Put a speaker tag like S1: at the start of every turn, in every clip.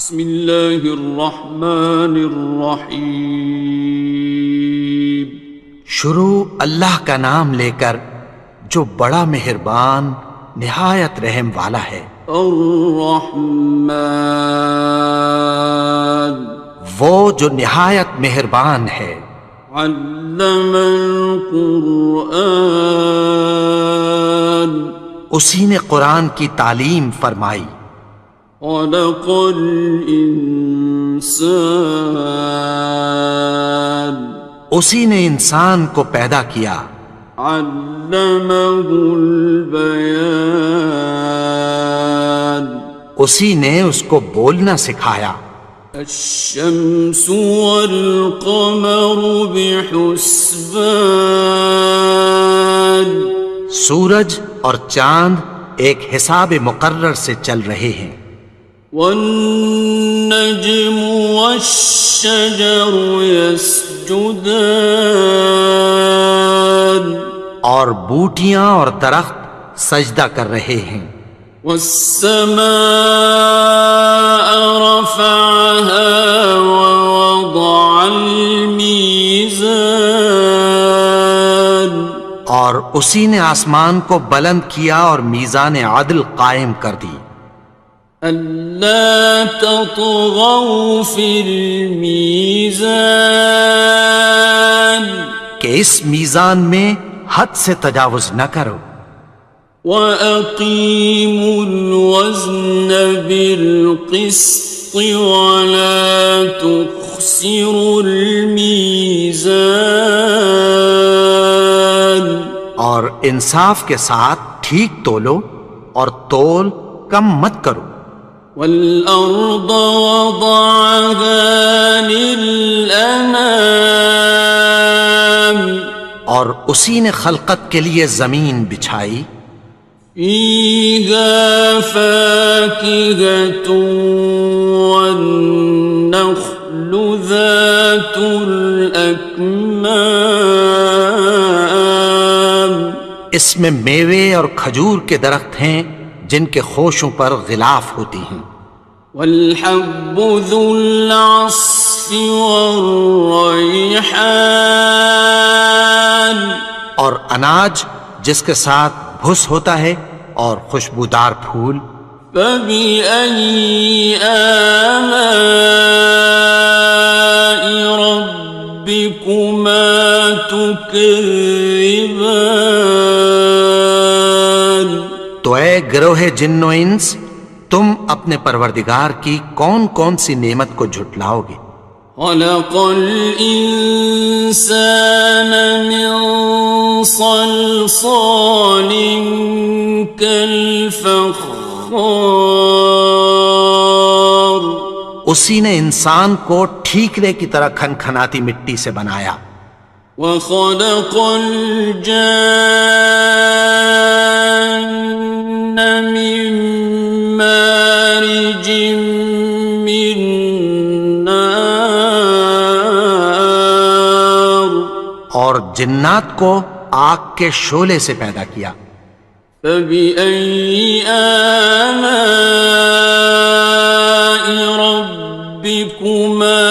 S1: بسم اللہ الرحمن الرحیم۔
S2: شروع اللہ کا نام لے کر جو بڑا مہربان نہایت رحم والا ہے۔
S1: الرحمن،
S2: وہ جو نہایت مہربان ہے۔
S1: علم القرآن،
S2: اسی نے قرآن کی تعلیم فرمائی۔
S1: خلق الانسان،
S2: اسی نے انسان کو پیدا کیا۔
S1: علمہ البیان،
S2: اسی نے اس کو بولنا سکھایا۔
S1: الشمس والقمر بحسبان،
S2: سورج اور چاند ایک حساب مقرر سے چل رہے ہیں۔
S1: والنجم والشجر يسجدان،
S2: اور بوٹیاں اور درخت سجدہ کر رہے ہیں۔
S1: والسماء رفعها ووضع الميزان،
S2: اور اسی نے آسمان کو بلند کیا اور میزان عدل قائم کر دی۔
S1: ألا تطغوا في الميزان،
S2: کہ اس میزان میں حد سے تجاوز نہ کرو۔
S1: وَأَقِيمُوا الْوَزْنَ بِالْقِسْطِ وَلَا تُخْسِرُوا الْمِيزَانَ،
S2: اور انصاف کے ساتھ ٹھیک تولو اور تول کم مت کرو۔
S1: وَالْأَرْضَ وَضَعَهَا لِلْأَنَامِ،
S2: اور اسی نے خلقت کے لیے زمین بچھائی۔
S1: فِيهَا فَاكِهَةٌ وَالنَّخْلُ ذَاتُ الْأَكْمَامِ،
S2: اس میں میوے اور کھجور کے درخت ہیں جن کے خوشوں پر غلاف ہوتی ہیں۔
S1: وَالْحَبُّ ذُو الْعَصْفِ وَالرَّيْحَانِ،
S2: اور اناج جس کے ساتھ بھس ہوتا ہے اور خوشبودار پھول۔
S1: فَبِأَيِّ آلَاءِ رَبِّكُمَا تُكَذِّبَانِ،
S2: تو اے گروہ جن و انس، تم اپنے پروردگار کی کون کون سی نعمت کو جھٹلاؤ گے؟
S1: خَلَقَ الْإِنسَانَ مِنْ صَلْصَالٍ كَالْفَخَّارِ،
S2: اسی نے انسان کو ٹھیکرے کی طرح کھنکھناتی مٹی سے بنایا۔
S1: وَخَلَقَ الْجَانَّ مِن مَّارِجٍ مِّن نَّارٍ،
S2: اور جنات کو آگ کے شعلے سے پیدا کیا۔
S1: فَبِأَيِّ آلَاءِ رَبِّكُمَا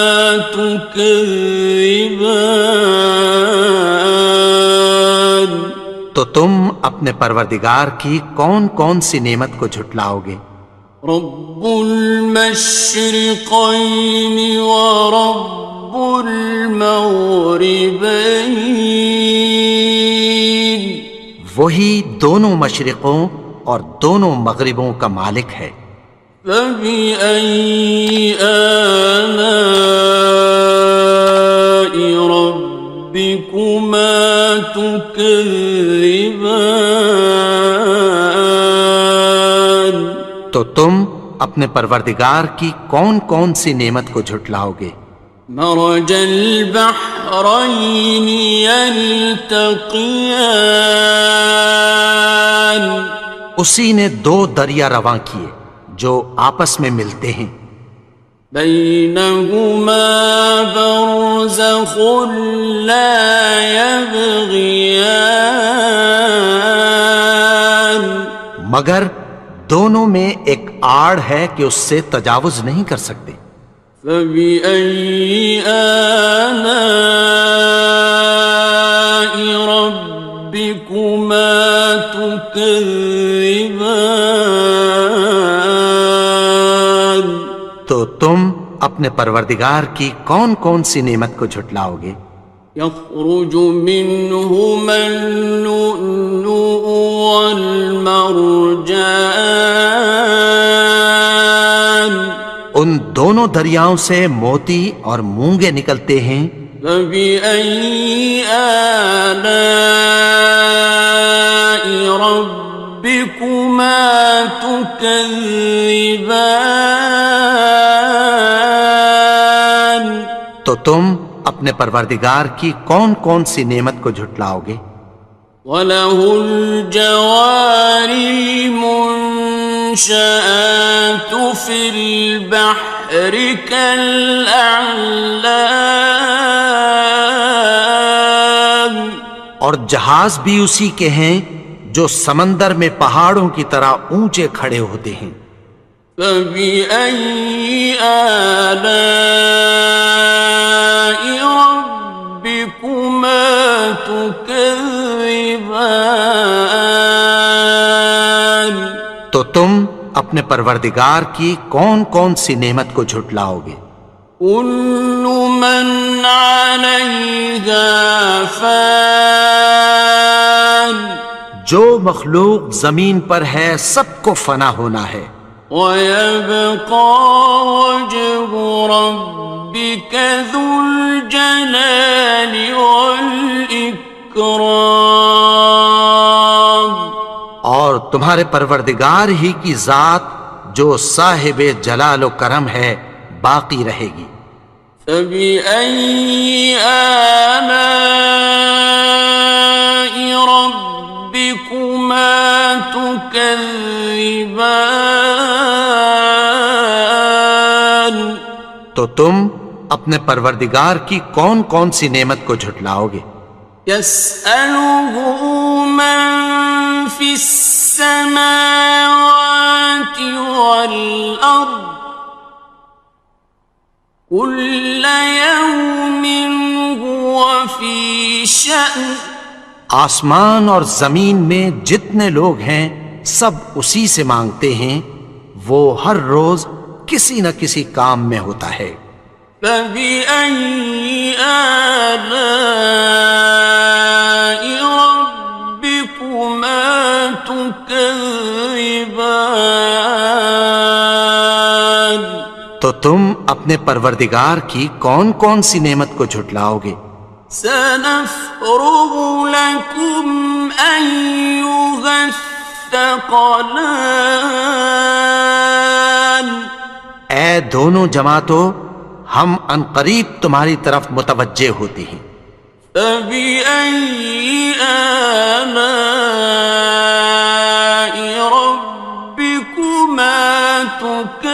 S1: تُكَذِّبَانِ،
S2: تو تم اپنے پروردگار کی کون کون سی نعمت کو جھٹلاؤ گے؟
S1: رب المشرقین ورب المغربین،
S2: وہی دونوں مشرقوں اور دونوں مغربوں کا مالک ہے۔
S1: فَبِأَيِّ آلَاءِ رَبِّكُمَا تُكَذِّبَانِ،
S2: تو تم اپنے پروردگار کی کون کون سی نعمت کو جھٹلاؤ گے؟
S1: مرج البحرین یلتقیان،
S2: اسی نے دو دریا رواں کیے جو آپس میں ملتے ہیں۔
S1: بینہما برزخ لا یبغیان،
S2: مگر دونوں میں ایک آڑ ہے کہ اس سے تجاوز نہیں کر سکتے۔
S1: فبأي آلاء ربكما تكذبان؟
S2: تو تم اپنے پروردگار کی کون کون سی نعمت کو جھٹلاؤ گے؟
S1: يخرج منهما اللؤلؤ والمرجان،
S2: ان دونوں دریاؤں سے موتی اور مونگے نکلتے ہیں۔
S1: فبأي آلاء ربكما تكذبان؟
S2: تو تم اپنے پروردگار کی کون کون سی نعمت کو جھٹلاؤ گے؟
S1: وَلَهُ الْجَوَارِ الْمُنشَآتُ فِي الْبَحْرِ كَالْأَعْلَامِ،
S2: اور جہاز بھی اسی کے ہیں جو سمندر میں پہاڑوں کی طرح اونچے کھڑے ہوتے ہیں۔
S1: فَبِأَيِّ آلَاءِ رَبِّكُمَا تُكَذِّبَانِ؟
S2: تو تم اپنے پروردگار کی کون کون سی نعمت کو جھٹلاؤ گے؟
S1: كُلُّ مَنْ عَلَيْهَا فَانٍ،
S2: جو مخلوق زمین پر ہے سب کو فنا ہونا ہے۔
S1: وَيَبْقَى وَجْهُ رَبِّكَ ذُو الْجَلَالِ وَالْإِكْرَامِ،
S2: اور تمہارے پروردگار ہی کی ذات جو صاحب جلال و کرم ہے باقی رہے گی۔
S1: فَبِأَيِّ آلَاءِ رَبِّكُمَا تُكَذِّبَانِ؟
S2: تو تم اپنے پروردگار کی کون کون سی نعمت کو جھٹلاؤ گے؟
S1: يَسْأَلُهُ مَن فِي السَّمَاوَاتِ وَالْأَرْضِ كُلَّ يَوْمٍ هُوَ فِي شَأْنٍ،
S2: آسمان اور زمین میں جتنے لوگ ہیں سب اسی سے مانگتے ہیں، وہ ہر روز کسی نہ کسی کام میں ہوتا ہے۔
S1: فَبِأَيِّ آلَاءِ رَبِّكُمَا تُكَذِّبَانِ؟
S2: تو تم اپنے پروردگار کی کون کون سی نعمت کو جھٹلاؤ گے؟
S1: سَنَفْرُغُ لَكُمْ أَيُّهَ الثَّقَلَانِ،
S2: اے دونوں جماعتوں، ہم عنقریب تمہاری طرف متوجہ ہوتے ہیں۔
S1: فَبِأَيِّ آلَاءِ رَبِّكُمَا تُكَذِّبَانِ؟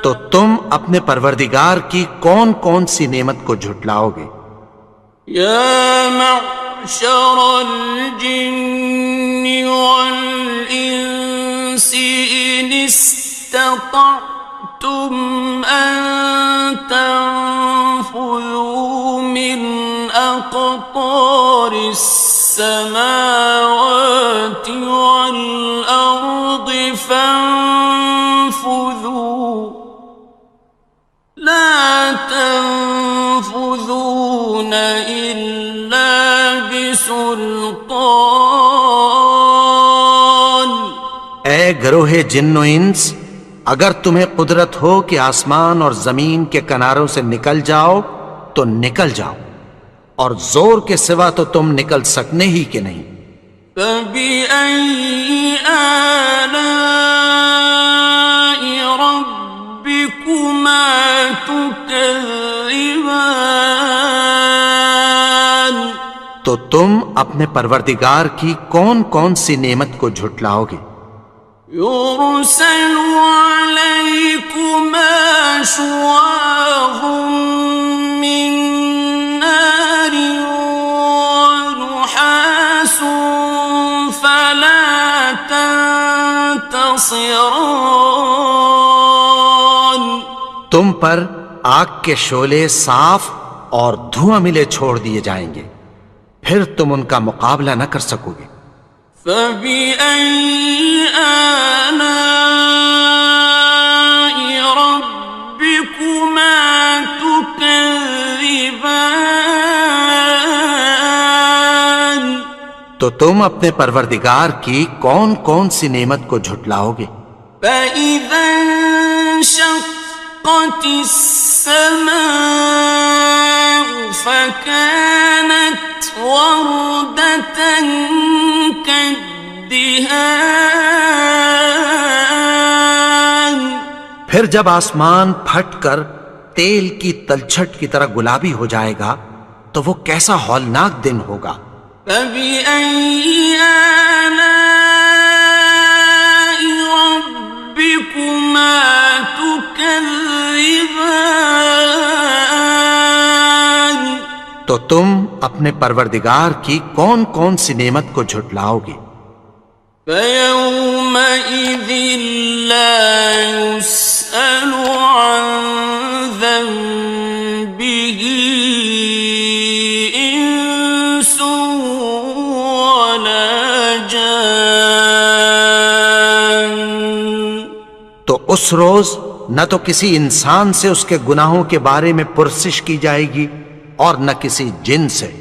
S2: تو تم اپنے پروردگار کی کون کون سی نعمت کو جھٹلاؤ گے؟
S1: يَا مَعْشَرَ الْجِنِّ وَالْإِنسِ إِنِ اسْتَطَعْتُمْ أَن تَنفُذُوا مِنْ أَقْطَارِ السَّمَاوَاتِ وَالْأَرْضِ فَانفُذُوا لَا تَنفُذُونَ إِلَّا بِسُلْطَانٍ۔
S2: اے گروہ جن و انس، اگر تمہیں قدرت ہو کہ آسمان اور زمین کے کناروں سے نکل جاؤ تو نکل جاؤ، اور زور کے سوا تو تم نکل سکنے ہی کہ نہیں۔
S1: فَبِأَيِّ آلَاءِ رَبِّكُمَا تُكَذِّبَانِ؟
S2: تو تم اپنے پروردگار کی کون کون سی نعمت کو جھٹلاؤ گے؟
S1: يُرْسَلُ عَلَيْكُمَا شُوَاظٌ مِّن نَّارٍ وَنُحَاسٌ خاصران.
S2: تم پر آگ کے شعلے صاف اور دھواں ملے چھوڑ دیے جائیں گے، پھر تم ان کا مقابلہ نہ کر سکو گے۔
S1: فبأي آلاء ربكما تكذبان.
S2: تو تم اپنے پروردگار کی کون کون سی نعمت کو جھٹلاؤ گے؟
S1: فإذا انشقت السماء فكانت وردة كالدهان.
S2: پھر جب آسمان پھٹ کر تیل کی تلچھٹ کی طرح گلابی ہو جائے گا تو وہ کیسا ہولناک دن ہوگا۔
S1: فبأي آلاء ربكما تكذبان.
S2: تو تم اپنے پروردگار کی کون کون سی نعمت کو جھٹلاؤ گے؟
S1: فيومئذ لا يسأل عن ذنبه إنس ولا جان.
S2: تو اس روز نہ تو کسی انسان سے اس کے گناہوں کے بارے میں پرسش کی جائے گی اور نہ کسی جن سے۔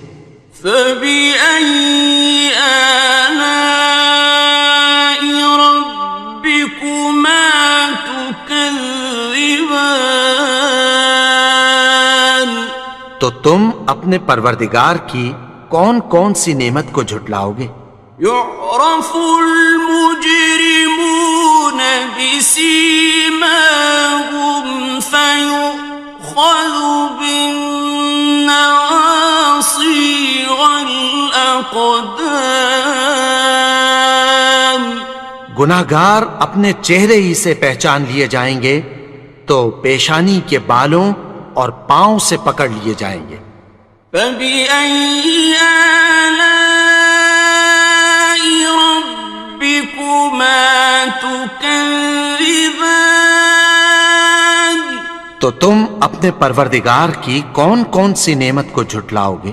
S1: فبأي آلاء ربكما تكذبان.
S2: تو تم اپنے پروردگار کی کون کون سی نعمت کو جھٹلاؤ گے؟
S1: يعرف المجرمون بسيماهم فيؤخذ بالنواصي والأقدام.
S2: گناہگار اپنے چہرے ہی سے پہچان لیے جائیں گے تو پیشانی کے بالوں اور پاؤں سے پکڑ لیے جائیں گے۔
S1: فبأي آلاء ربكما تكذبان.
S2: تو تم اپنے پروردگار کی کون کون سی نعمت کو جھٹلاؤ گے؟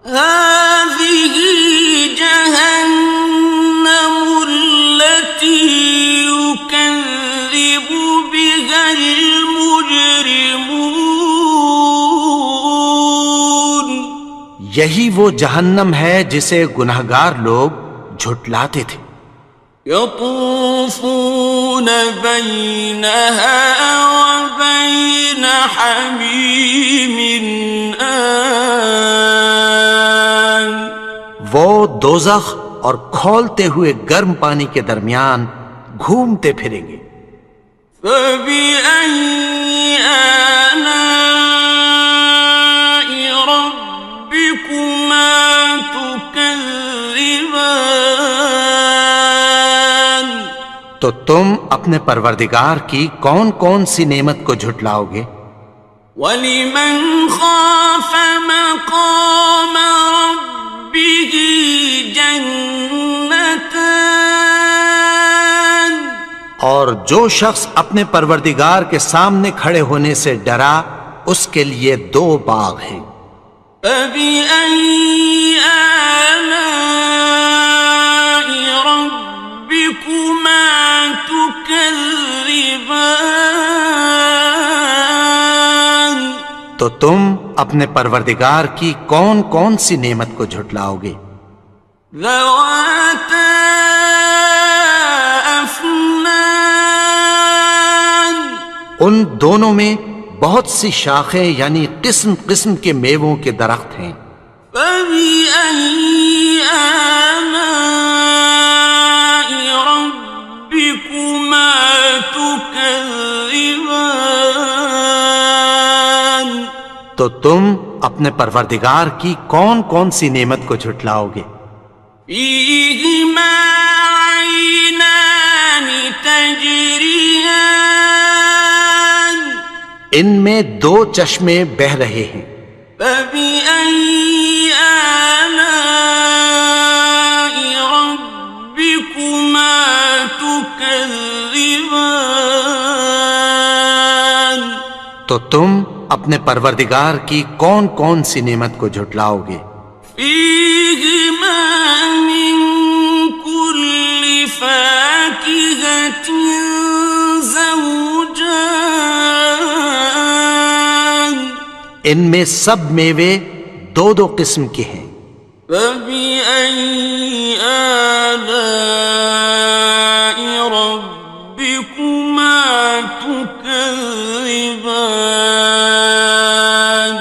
S1: هذه جهنم التي يكذب بها المجرمون.
S2: یہی وہ جہنم ہے جسے گناہگار لوگ جھٹلاتے تھے۔
S1: يطوفون بينها وبين حميم آن.
S2: وہ دوزخ اور کھولتے ہوئے گرم پانی کے درمیان گھومتے پھریں گے۔
S1: فبأي آلاء ربكما تكذبان.
S2: تو تم اپنے پروردگار کی کون کون سی نعمت کو جھٹلاؤ گے؟
S1: وَلِمَنْ خَافَ مَقَامَ رَبِّهِ جَنَّتَانِ.
S2: اور جو شخص اپنے پروردگار کے سامنے کھڑے ہونے سے ڈرا اس کے لیے دو باغ ہیں۔
S1: فَبِأَيِّ آلَاءِ رَبِّكُمَا تُكَذِّبَانِ.
S2: تو تم اپنے پروردگار کی کون کون سی نعمت کو جھٹلاؤ گے؟
S1: ذَوَاتَا أَفْنَانٍ.
S2: ان دونوں میں بہت سی شاخیں یعنی قسم قسم کے میووں کے درخت ہیں۔
S1: فَبِأَيِّ آلَاءِ رَبِّكُمَا تُكَذِّبَانِ.
S2: تو تم اپنے پروردگار کی کون کون سی نعمت کو جھٹلاؤ گے؟
S1: فِيهِمَا عَيْنَانِ تَجْرِيَانِ.
S2: ان میں دو چشمے بہہ رہے ہیں۔
S1: فَبِأَيِّ آلَاءِ رَبِّكُمَا تُكَذِّبَانِ. تكذبان
S2: تو تم اپنے پروردگار کی کون کون سی نعمت کو جھٹلاؤ گے؟
S1: فيهما من كل فاكهة زوجان
S2: ان میں سب میوے دو دو قسم کے ہیں۔
S1: فبأي آلاء ربكما تكذبان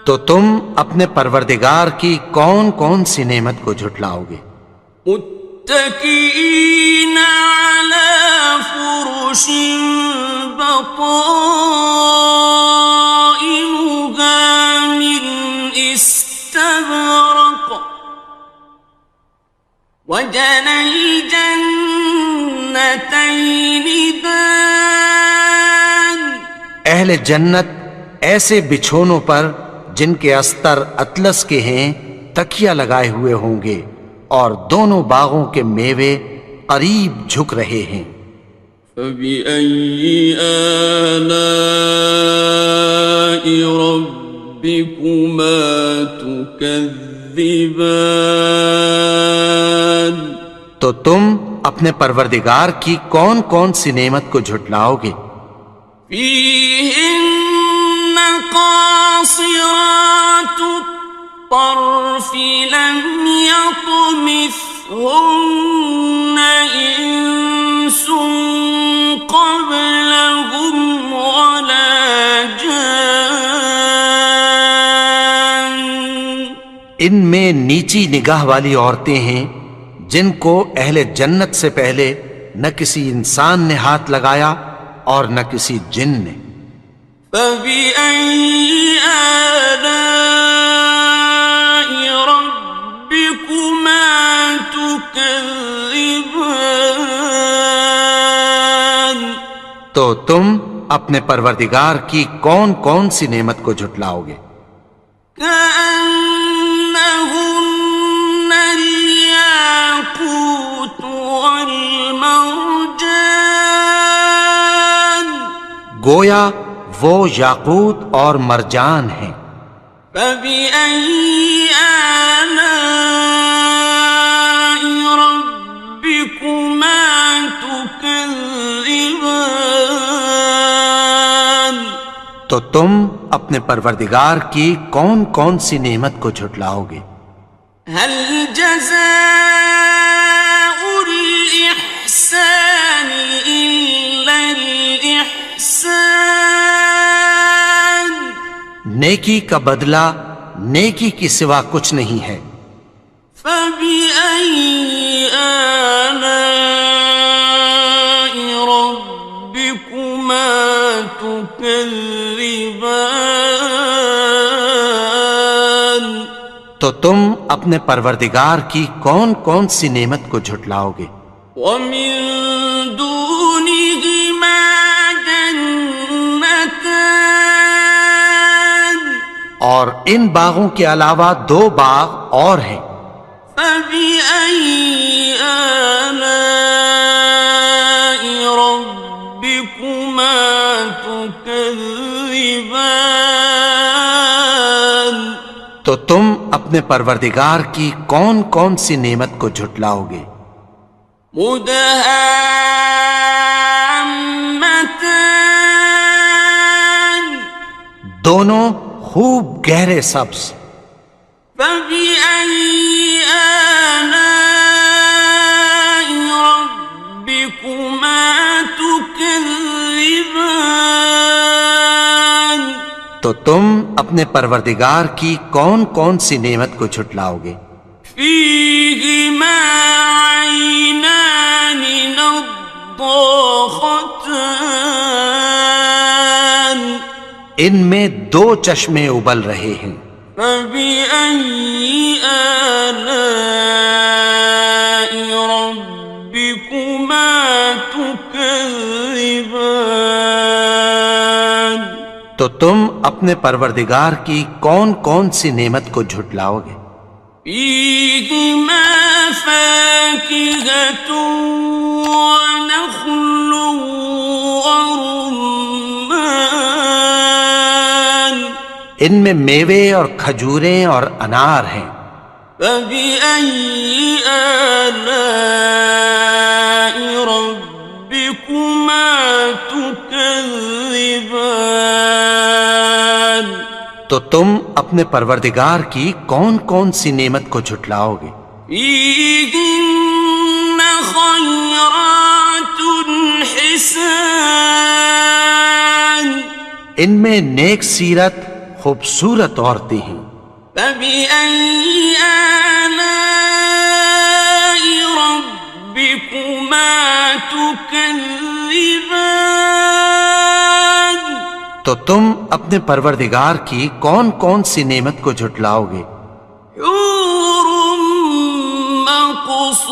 S2: تو تم اپنے پروردگار کی کون کون سی نعمت کو جھٹلاؤ گے؟
S1: متكئين على فرش بطائنها من استبرق وجنى الجنتين دان
S2: اہل جنت ایسے بچھونوں پر جن کے استر اطلس کے ہیں تکیہ لگائے ہوئے ہوں گے، اور دونوں باغوں کے میوے قریب جھک رہے ہیں۔
S1: فبأي آلاء ربكما تكذبان
S2: تو تم اپنے پروردگار کی کون کون سی نعمت کو جھٹلاؤ گے؟
S1: فيهن قاصرات الطرف لم يطمثهن إنس قبلهم ولا جان
S2: ان میں نیچی نگاہ والی عورتیں ہیں جن کو اہل جنت سے پہلے نہ کسی انسان نے ہاتھ لگایا اور نہ کسی جن نے۔
S1: فبأي آلاء ربكما تكذبان
S2: تو تم اپنے پروردگار کی کون کون سی نعمت کو جھٹلاؤ گے؟
S1: كأنهن الياقوت والمرجان
S2: گویا وہ یاقوت اور مرجان ہیں۔
S1: فبأي آلاء ربكما تكذبان
S2: تو تم اپنے پروردگار کی کون کون سی نعمت کو جھٹلاؤ گے؟
S1: هل جزاء الإحسان إلا الإحسان
S2: نیکی کا بدلہ نیکی کی سوا کچھ نہیں ہے۔
S1: فبأي آلاء ربكما تكذبان
S2: تو تم اپنے پروردگار کی کون کون سی نعمت کو جھٹلاؤ گے؟
S1: ومن دونهما جنتان
S2: اور ان باغوں کے علاوہ دو باغ اور ہیں۔
S1: فبأي آلاء ربكما تكذبان
S2: تو تم اپنے پروردگار کی کون کون سی نعمت کو جھٹلاؤ گے؟
S1: مدهامتان
S2: دونوں خوب گہرے سبز۔
S1: فبأي آلاء ربكما تكذبان
S2: تو تم اپنے پروردگار کی کون کون سی نعمت کو جھٹلاؤ گے؟
S1: فيهما عينان نضاختان
S2: ان میں دو چشمے ابل رہے ہیں۔
S1: فبأي آلاء ربكما تكذبان
S2: تو تم اپنے پروردگار کی کون کون سی نعمت کو جھٹلاؤ گے؟
S1: فيهما فاكهة ونخل ورمان
S2: ان میں میوے اور کھجوریں اور انار ہیں.
S1: فبأي آلاء ربكما تكذبان
S2: تو تم اپنے پروردگار کی کون کون سی نعمت کو جھٹلاؤ گے؟
S1: فيهن خيرات حسان
S2: ان میں نیک سیرت خوبصورت عورتیں ہیں.
S1: فبأي آلاء ربكما تكذبان
S2: تو تم اپنے پروردگار کی کون کون سی نعمت کو جھٹلاؤ گے؟
S1: حور مقصورات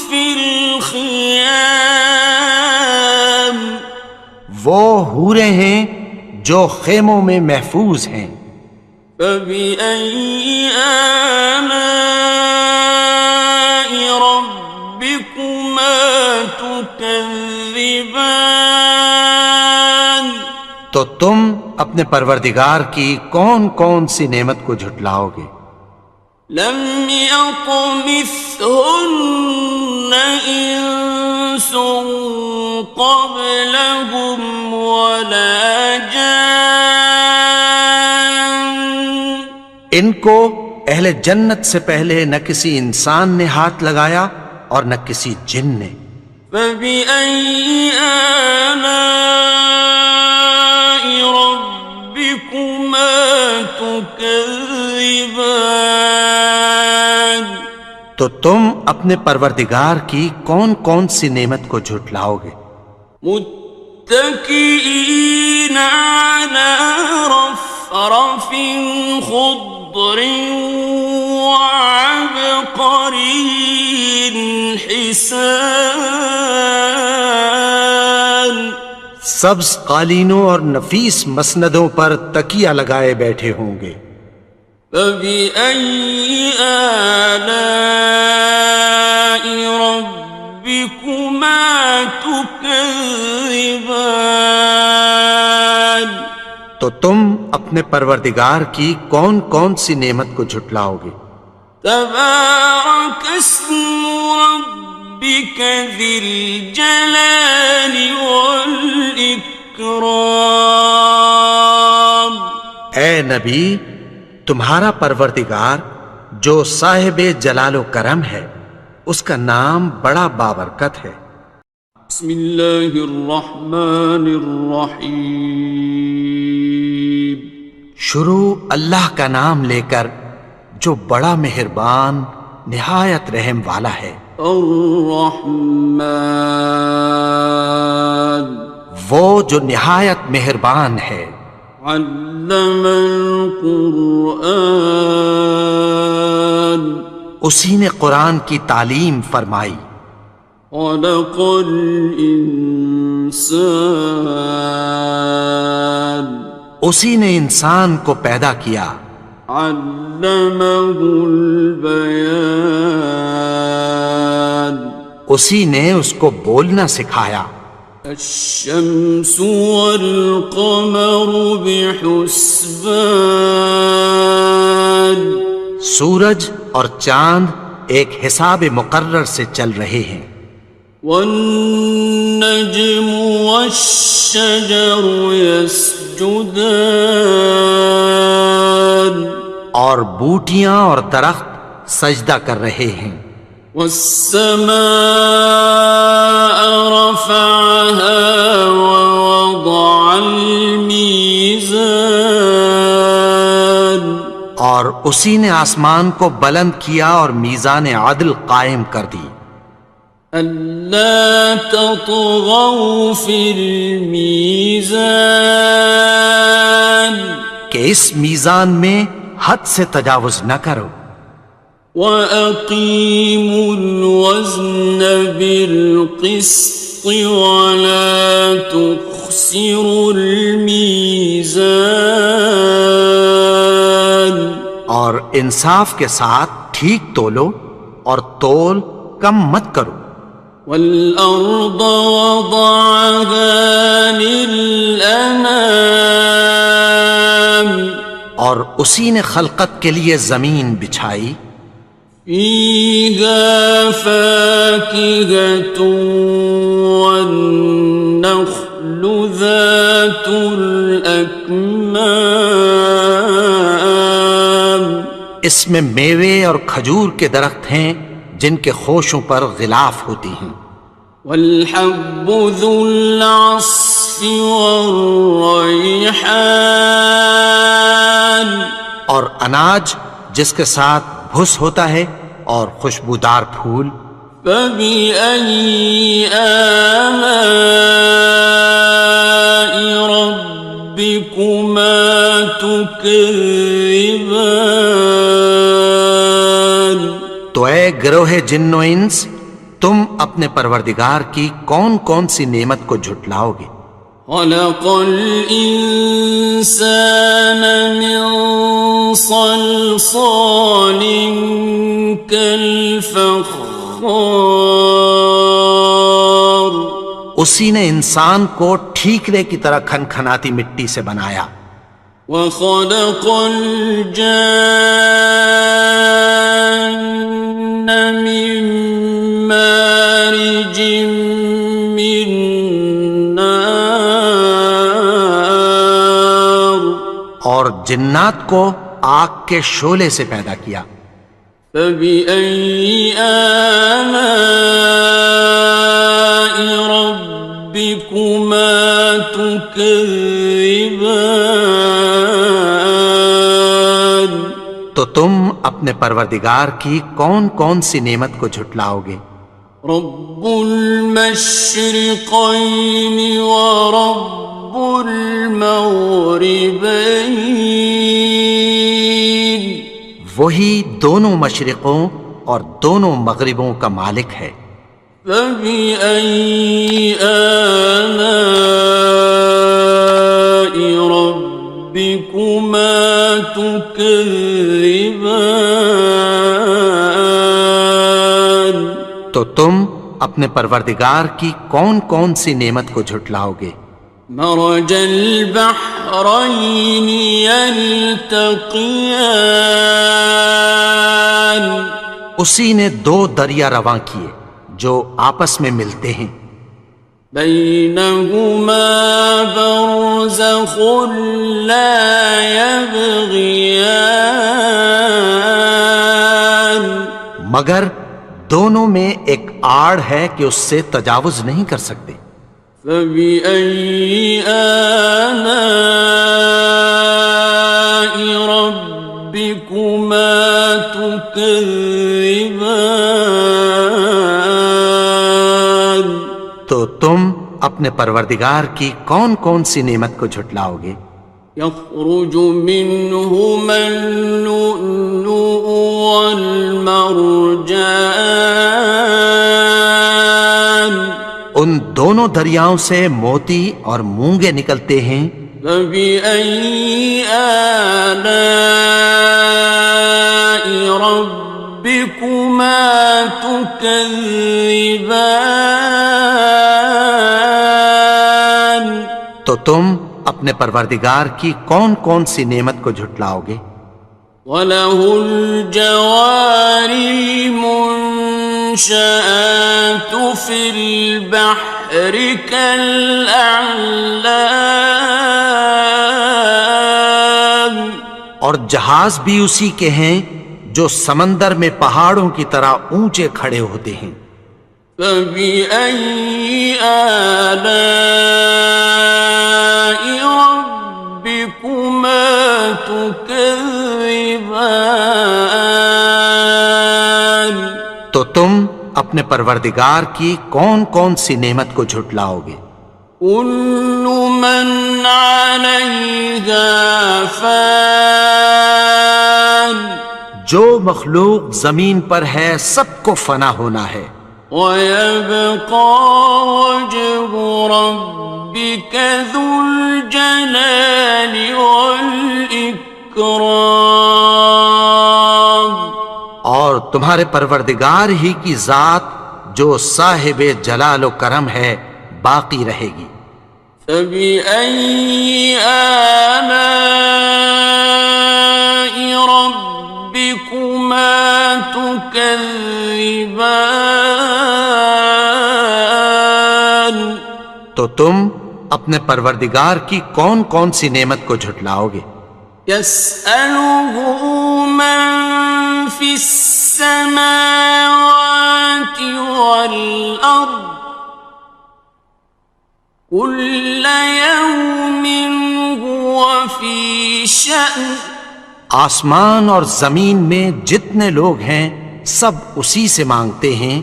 S1: في الخيام
S2: وہ حوریں ہیں جو خیموں میں محفوظ ہیں.
S1: فبأي آلاء ربكما تكذبان
S2: تو تم اپنے پروردگار کی کون کون سی نعمت کو جھٹلاؤ گے؟
S1: لم يطمثهن إنس قبلهم ولا جان
S2: ان کو اہل جنت سے پہلے نہ کسی انسان نے ہاتھ لگایا اور نہ کسی جن نے.
S1: فبأي آلاء ربكما تكذبان
S2: تو تم اپنے پروردگار کی کون کون سی نعمت کو جھٹلاؤ گے؟
S1: متكئين على رفرف خضر وعبقري حسان
S2: سبز قالینوں اور نفیس مسندوں پر تکیہ لگائے بیٹھے ہوں گے.
S1: فبأي آلاء ربكما تكذبان
S2: تو تم اپنے پروردگار کی کون کون سی نعمت کو جھٹلاؤ گے؟
S1: تبارك اسم ربك ذي الجلال والإكرام
S2: اے نبی، تمہارا پروردگار جو صاحب جلال و کرم ہے، اس کا نام بڑا بابرکت ہے.
S1: بسم اللہ الرحمن الرحیم
S2: شروع اللہ کا نام لے کر جو بڑا مہربان نہایت رحم والا ہے.
S1: الرحمن
S2: وہ جو نہایت مہربان ہے.
S1: علم القرآن
S2: اسی نے قرآن کی تعلیم فرمائی.
S1: خلق الانسان
S2: اسی نے انسان کو پیدا کیا.
S1: علمہ البیان
S2: اسی نے اس کو بولنا سکھایا.
S1: الشمس والقمر بحسبان
S2: سورج اور چاند ایک حساب مقرر سے چل رہے ہیں.
S1: والنجم والشجر يسجدان
S2: اور بوٹیاں اور درخت سجدہ کر رہے ہیں.
S1: والسماء رفعها ووضع الميزان
S2: اور اسی نے آسمان کو بلند کیا اور میزان عدل قائم کر دی.
S1: ألا تطغوا في الميزان
S2: کہ اس میزان میں حد سے تجاوز نہ کرو.
S1: وَأَقِيمُوا الْوَزْنَ بِالْقِسْطِ وَلَا تُخْسِرُوا الْمِيزَانَ
S2: اور انصاف کے ساتھ ٹھیک تولو اور تول کم مت کرو.
S1: والأرض وضعها للأنام
S2: اور اسی نے خلقت کے لیے زمین بچھائی.
S1: فيها فاكهة والنخل ذات الأكمام
S2: اس میں میوے اور کھجور کے درخت ہیں جن کے خوشوں پر غلاف ہوتی ہیں.
S1: والحب ذو العصف والریحان
S2: اور اناج جس کے ساتھ بھس ہوتا ہے اور خوشبودار پھول.
S1: فبأي آلاء ربكما تكذبان
S2: تو اے گروہ جن و انس تم اپنے پروردگار کی کون کون سی نعمت کو جھٹلاؤ گے.
S1: خلق الإنسان من صلصال كالفخار
S2: اسی نے انسان کو ٹھیکرے کی طرح کھنکھناتی مٹی سے بنایا.
S1: وخلق الجان من مارج من نار
S2: اور جنات کو آگ کے شعلے سے پیدا کیا.
S1: فبأي آلاء ربكما تكذبان
S2: تو تم اپنے پروردگار کی کون کون سی نعمت کو جھٹلاؤ گے.
S1: رب المشرقين ورب المغربين
S2: وہی دونوں مشرقوں اور دونوں مغربوں کا مالک ہے.
S1: فبأي آلاء ربكما تكذبان
S2: تو تم اپنے پروردگار کی کون کون سی نعمت کو جھٹلاؤ گے.
S1: مرج البحرين يلتقيان
S2: اسی نے دو دریا رواں کیے جو آپس میں ملتے ہیں.
S1: بينهما برزخ لا يبغيان
S2: مگر دونوں میں ایک آڑ ہے کہ اس سے تجاوز نہیں کر سکتے.
S1: فبأي آلاء ربكما تكذبان
S2: تو تم اپنے پروردگار کی کون کون سی نعمت کو جھٹلاؤ گے.
S1: يخرج منهما اللؤلؤ والمرجان
S2: ان دونوں دریاؤں سے موتی اور مونگے نکلتے ہیں.
S1: فبأي آلاء ربكما تكذبان
S2: تو تم اپنے پروردگار کی کون کون سی نعمت کو جھٹلاؤ گے.
S1: وَلَهُ الْجَوَارِ الْمُنشَآتُ فِي الْبَحْرِ كَالْأَعْلَامِ
S2: اور جہاز بھی اسی کے ہیں جو سمندر میں پہاڑوں کی طرح اونچے کھڑے ہوتے ہیں.
S1: فبأي آلاء ربكما تكذبان
S2: تو تم اپنے پروردگار کی کون کون سی نعمت کو جھٹلاؤ گے.
S1: كل من عليها فان
S2: جو مخلوق زمین پر ہے سب کو فنا ہونا ہے.
S1: ويبقى وجه ربك ذو الجلال والإكرام
S2: تمہارے پروردگار ہی کی ذات جو صاحب جلال و کرم ہے باقی رہے گی۔
S1: فبأي آلاء ربكما تكذبان؟
S2: تو تم اپنے پروردگار کی کون کون سی نعمت کو جھٹلاؤ گے؟
S1: يسأله من في السماوات والأرض كل يوم هو في شأن۔
S2: آسمان اور زمین میں جتنے لوگ ہیں سب اسی سے مانگتے ہیں،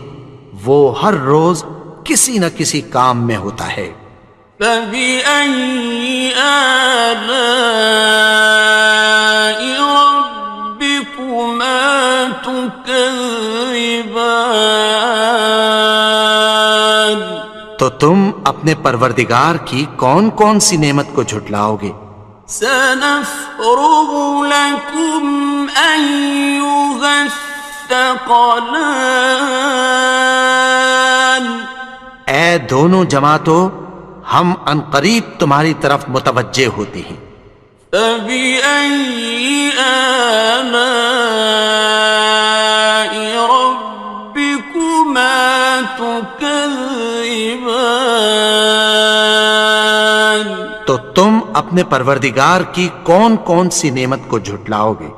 S2: وہ ہر روز کسی نہ کسی کام میں ہوتا ہے۔
S1: فبأي آلاء ربكما تكذبان؟
S2: تو تم اپنے پروردگار کی کون کون سی نعمت کو جھٹلاؤ گے؟
S1: سنفرغ لكم أيها الثقلان۔
S2: اے دونوں جماعتوں، ہم عنقریب تمہاری طرف متوجہ ہوتے ہیں۔
S1: فبأي آلاء ربكما تكذبان؟
S2: تو تم اپنے پروردگار کی کون کون سی نعمت کو جھٹلاؤ گے؟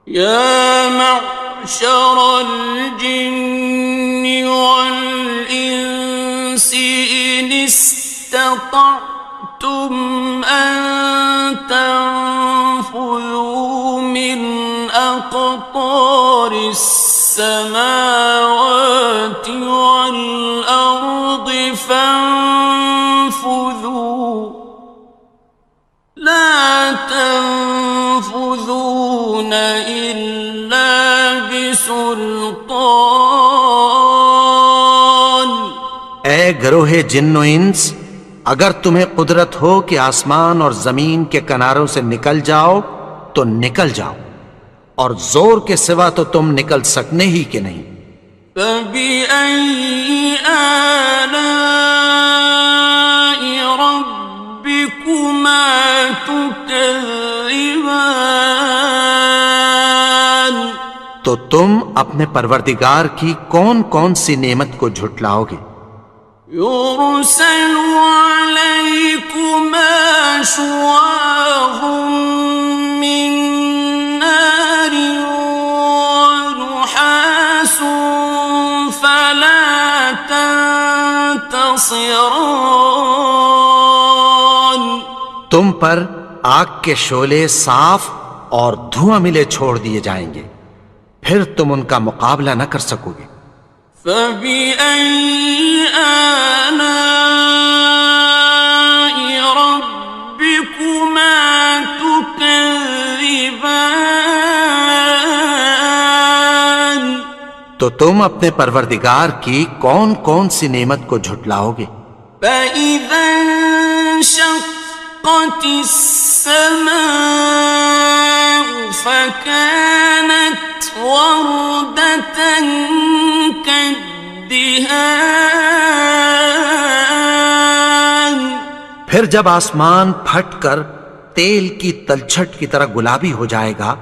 S1: يا معشر الجن والإنس إن استطعتم أن تنفذوا من أقطار السماوات والأرض فانفذوا لا تنفذون إلا بسلطان۔
S2: اے گروہ جن و انس، اگر تمہیں قدرت ہو کہ آسمان اور زمین کے کناروں سے نکل جاؤ تو نکل جاؤ، اور زور کے سوا تو تم نکل سکنے ہی کہ نہیں۔
S1: فبأي آلاء ربكما تكذبان؟
S2: تو تم اپنے پروردگار کی کون کون سی نعمت کو جھٹلاؤ گے؟
S1: يرسل عليكما شواظ من نار ونحاس فلا تنتصران۔
S2: تم پر آگ کے شعلے صاف اور دھواں ملے چھوڑ دیے جائیں گے، پھر تم ان کا مقابلہ نہ کر سکو گے۔
S1: فبأي آلاء ربكما تكذبان؟
S2: تو تم اپنے پروردگار کی کون کون سی نعمت کو جھٹلاؤ گے؟
S1: فإذا انشقت السماء فكانت وردة كالدهان۔
S2: پھر جب آسمان پھٹ کر تیل کی تلچھٹ کی طرح گلابی ہو جائے گا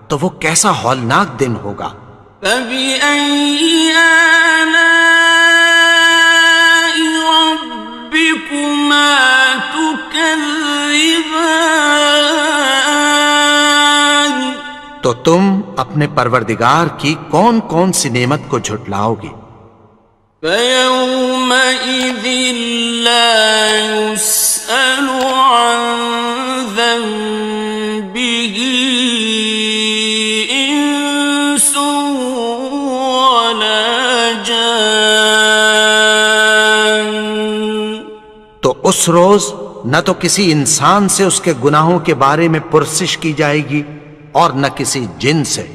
S2: تو وہ کیسا ہولناک دن ہوگا۔
S1: فبأي آلاء ربكما تكذبان؟
S2: تو تم اپنے پروردگار کی کون کون سی نعمت کو جھٹلاؤ گے؟
S1: فيومئذ لا يسأل عن ذنبه إنس ولا جان۔
S2: تو اس روز نہ تو کسی انسان سے اس کے گناہوں کے بارے میں پرسش کی جائے گی اور نہ کسی جن سے۔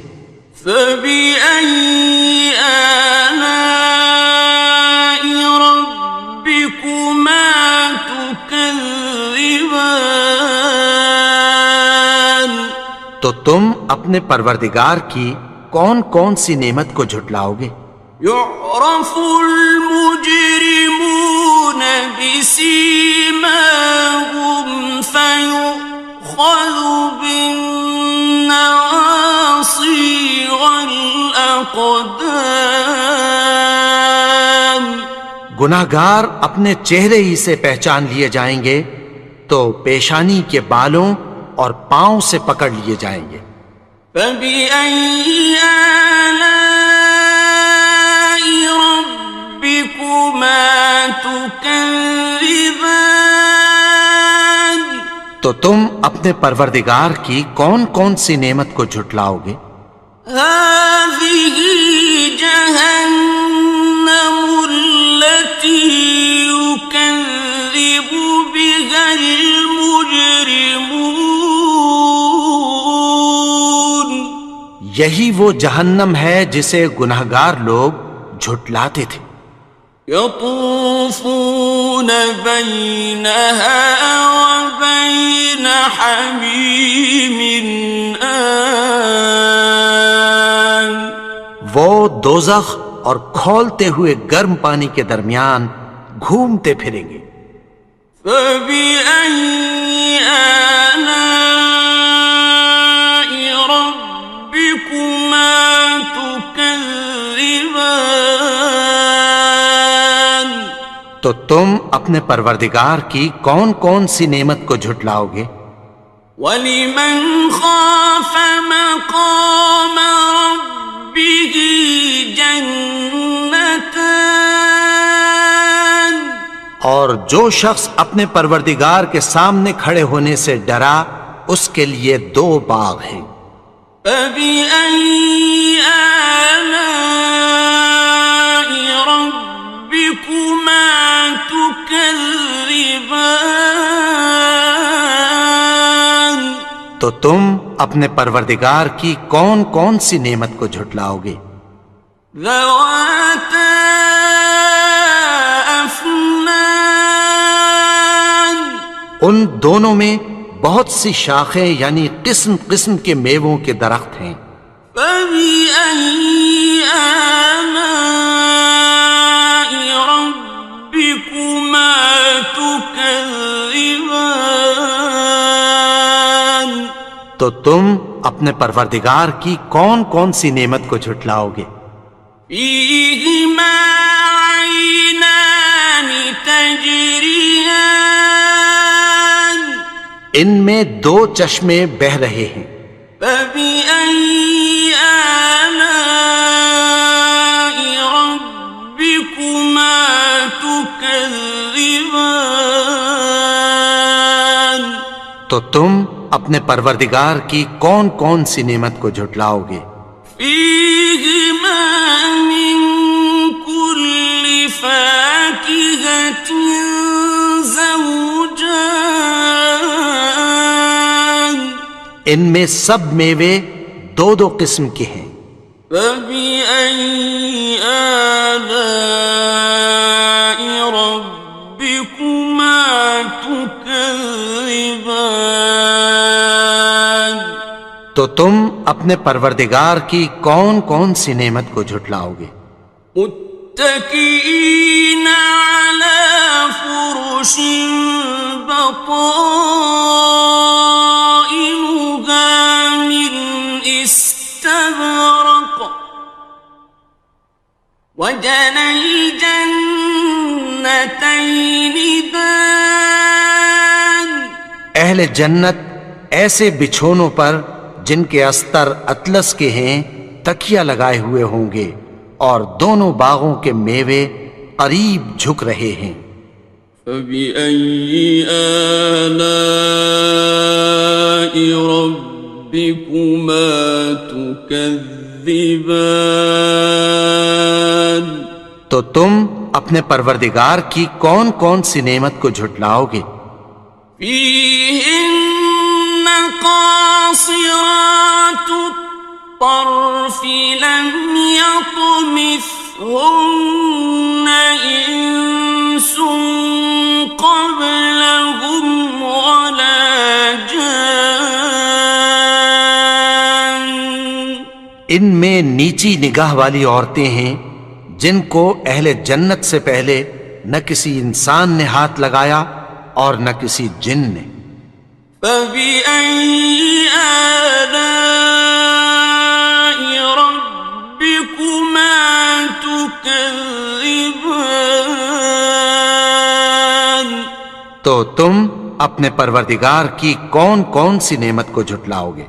S1: فبأي آلاء ربكما تكذبان؟
S2: تو تم اپنے پروردگار کی کون کون سی نعمت کو جھٹلاؤ گے؟
S1: يعرف المجرمون بسيماهم فيؤخذ بالنواصي والأقدام.
S2: گناہگار اپنے چہرے ہی سے پہچان لیے جائیں گے تو پیشانی کے بالوں اور پاؤں سے پکڑ لیے جائیں گے.
S1: فَبِأَيِّ آلَاءِ رَبِّكُمَا تُكَذِّبَانِ.
S2: تو تم اپنے پروردگار کی کون کون سی نعمت کو جھٹلاؤ گے؟
S1: هَٰذِهِ جَهَنَّمُ الَّتِي يُكَذِّبُ بِهَا الْمُجْرِمُونَ.
S2: یہی وہ جہنم ہے جسے گناہگار لوگ جھٹلاتے تھے.
S1: يطوفون بينها وبين حميم آن.
S2: وہ دوزخ اور کھولتے ہوئے گرم پانی کے درمیان گھومتے پھریں گے.
S1: فبأي آلاء ربكما تكذبان.
S2: تو تم اپنے پروردگار کی کون کون سی نعمت کو جھٹلاؤ گے؟
S1: وَلِمَنْ خَافَ مَقَامَ رَبِّهِ جَنَّتَانِ.
S2: اور جو شخص اپنے پروردگار کے سامنے کھڑے ہونے سے ڈرا اس کے لیے 2 باغ ہیں.
S1: فَبِأَيِّ آلَاءِ رَبِّكُمَا تُكَذِّبَانِ.
S2: تو تم اپنے پروردگار کی کون کون سی نعمت کو جھٹلاؤ گے؟
S1: ذَوَاتَا أَفْنَانٍ.
S2: ان دونوں میں بہت سی شاخیں یعنی قسم قسم کے میووں کے درخت ہیں.
S1: فَبِأَيِّ آلَاءِ رَبِّكُمَا تُكَذِّبَانِ.
S2: تو تم اپنے پروردگار کی کون کون سی نعمت کو جھٹلاؤ گے؟
S1: فِيهِمَا عَيْنَانِ تَجْرِيَانِ.
S2: ان میں 2 چشمے بہہ رہے ہیں.
S1: فَبِأَيِّ آلَاءِ رَبِّكُمَا تُكَذِّبَانِ.
S2: تو تم اپنے پروردگار کی کون کون سی نعمت کو جھٹلاؤ گے؟
S1: فِيهِمَا مِن كُلِّ فَاكِهَةٍ زَوْجَانِ.
S2: ان میں سب میوے 2 قسم کے ہیں.
S1: فَبِأَيِّ آلَاءِ رَبِّكُمَا تُكَذِّبَانِ.
S2: تو تم اپنے پروردگار کی کون کون سی نعمت کو جھٹلاؤ گے؟
S1: متكئين على فرش بطائنها من استبرق وجنى الجنتين دان.
S2: اہل جنت ایسے بچھونوں پر جن کے استر اطلس کے ہیں تکیہ لگائے ہوئے ہوں گے اور دونوں باغوں کے میوے قریب جھک رہے ہیں.
S1: فَبِأَيِّ آلَاءِ رَبِّكُمَا تُكَذِّبَانِ.
S2: تو تم اپنے پروردگار کی کون کون سی نعمت کو جھٹلاؤ گے؟
S1: فِيهِنَّ قَاصِرَاتُ الطَّرْفِ لَمْ يَطْمِثْهُنَّ إِنسٌ قَبْلَهُمْ وَلَا جَانٌّ.
S2: ان میں نیچی نگاہ والی عورتیں ہیں جن کو اہل جنت سے پہلے نہ کسی انسان نے ہاتھ لگایا اور نہ کسی جن نے۔
S1: فَبِأَيِّ آلَاءِ رَبِّكُمَا تُكَذِّبَانِ،
S2: تو تم اپنے پروردگار کی کون کون سی نعمت کو جھٹلاؤ گے؟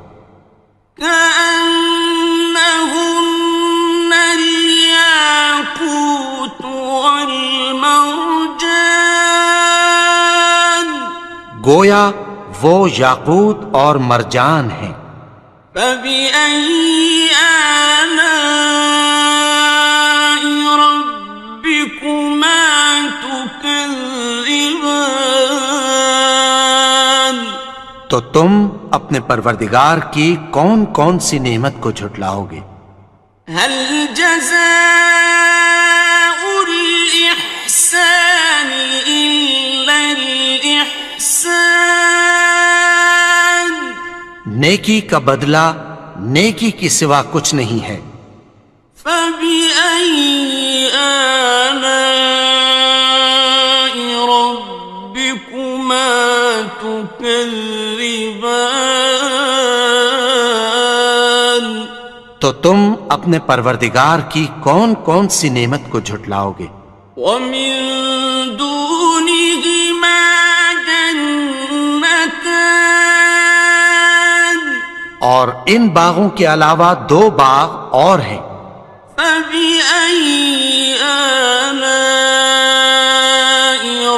S1: كأنهن الياقوت والمرجان،
S2: گویا وہ یاقوت اور مرجان ہیں۔
S1: فبأي آلاء ربكما تكذبان،
S2: تو تم اپنے پروردگار کی کون کون سی نعمت کو جھٹلاؤ گے؟
S1: هل جزاء الإحسان إلا الإحسان،
S2: نیکی کا بدلہ نیکی کی سوا کچھ نہیں ہے۔
S1: فبأي آلاء ربكما تكذبان،
S2: تو تم اپنے پروردگار کی کون کون سی نعمت کو جھٹلاؤ گے؟
S1: ومن دونهما جنتان،
S2: اور ان باغوں کے علاوہ دو باغ اور ہیں۔
S1: فبأي آلاء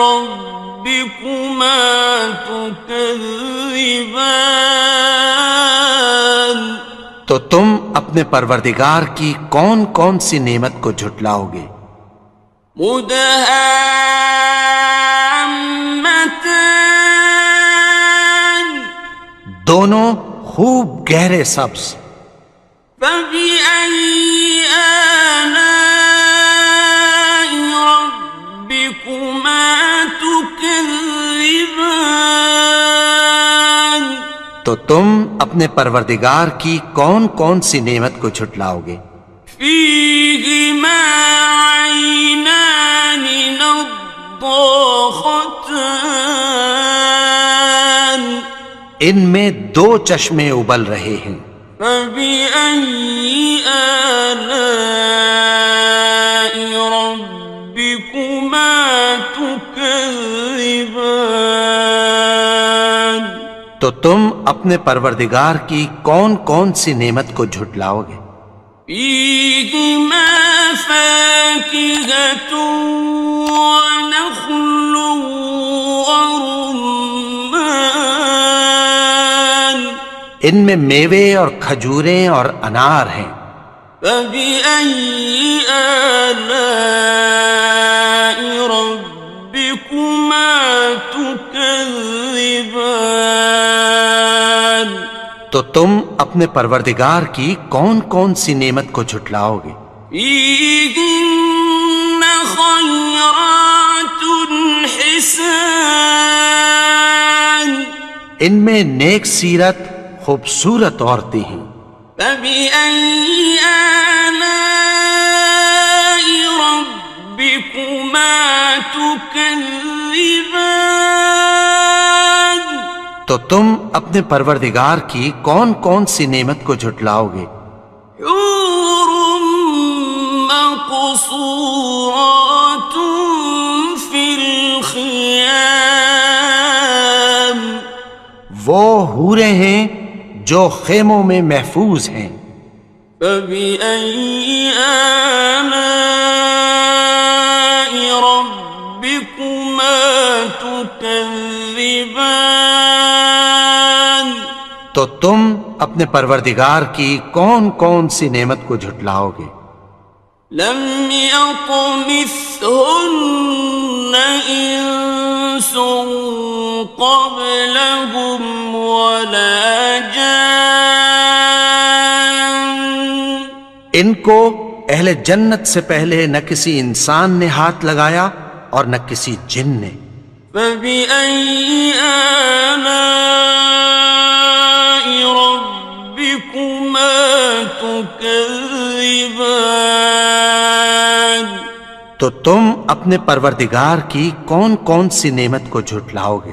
S1: ربكما تكذبان،
S2: تو تم اپنے پروردگار کی کون کون سی نعمت کو جھٹلاؤ گے؟
S1: مدهامتان،
S2: دونوں خوب گہرے سبز۔
S1: فبأي آلاء ربكما تكذبان،
S2: تو تم اپنے پروردگار کی کون کون سی نعمت کو جھٹلاؤ گے؟
S1: فيهما عينان نضاختان،
S2: ان میں دو چشمے ابل رہے ہیں۔
S1: فبأي آلاء ربكما تكذبان،
S2: تو تم اپنے پروردگار کی کون کون سی نعمت کو جھٹلاؤ گے؟
S1: فيهما فاكهة ونخل ورمان،
S2: ان میں میوے اور کھجوریں اور انار ہیں۔
S1: فبأي آلاء ربكما تكذبان،
S2: تو تم اپنے پروردگار کی کون کون سی نعمت کو جھٹلاؤ گے؟
S1: فيهن خيرات حسان،
S2: ان میں نیک سیرت خوبصورت عورتیں ہیں۔
S1: فبأي آلاء ربكما تكذبان،
S2: تو تم اپنے پروردگار کی کون کون سی نعمت کو جھٹلاؤ گے؟
S1: حور مقصورات في الخيام،
S2: وہ حوریں ہیں جو خیموں میں محفوظ ہیں۔
S1: فبأي آلاء ربكما تكذبان،
S2: تو تم اپنے پروردگار کی کون کون سی نعمت کو جھٹلاؤ گے؟
S1: لم يطمثهن إنس قبلهم ولا جان،
S2: ان کو اہل جنت سے پہلے نہ کسی انسان نے ہاتھ لگایا اور نہ کسی جن نے۔
S1: فبأي آلاء ربكما تكذبان، تكذبان
S2: تو تم اپنے پروردگار کی کون کون سی نعمت کو جھٹلاؤ گے؟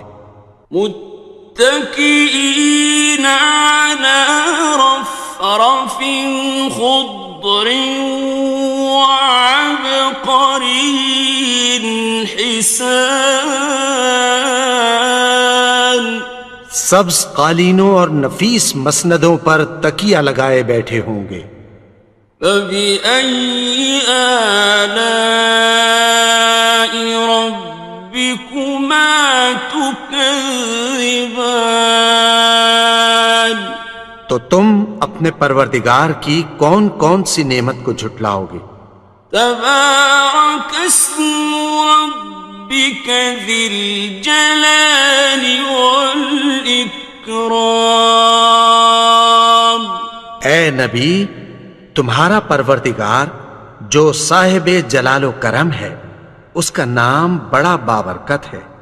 S1: متكئين على رفرف خضر وعبقري حسان
S2: سبز قالینوں اور نفیس مسندوں پر تکیہ لگائے بیٹھے ہوں گے۔
S1: فبأي آلاء ربكما تكذبان
S2: تو تم اپنے پروردگار کی کون کون سی نعمت کو جھٹلاؤ گے؟
S1: تبارك اسم ربك ذي الجلال والإكرام
S2: اے نبی، تمہارا پروردگار جو صاحب جلال و کرم ہے، اس کا نام بڑا بابرکت ہے۔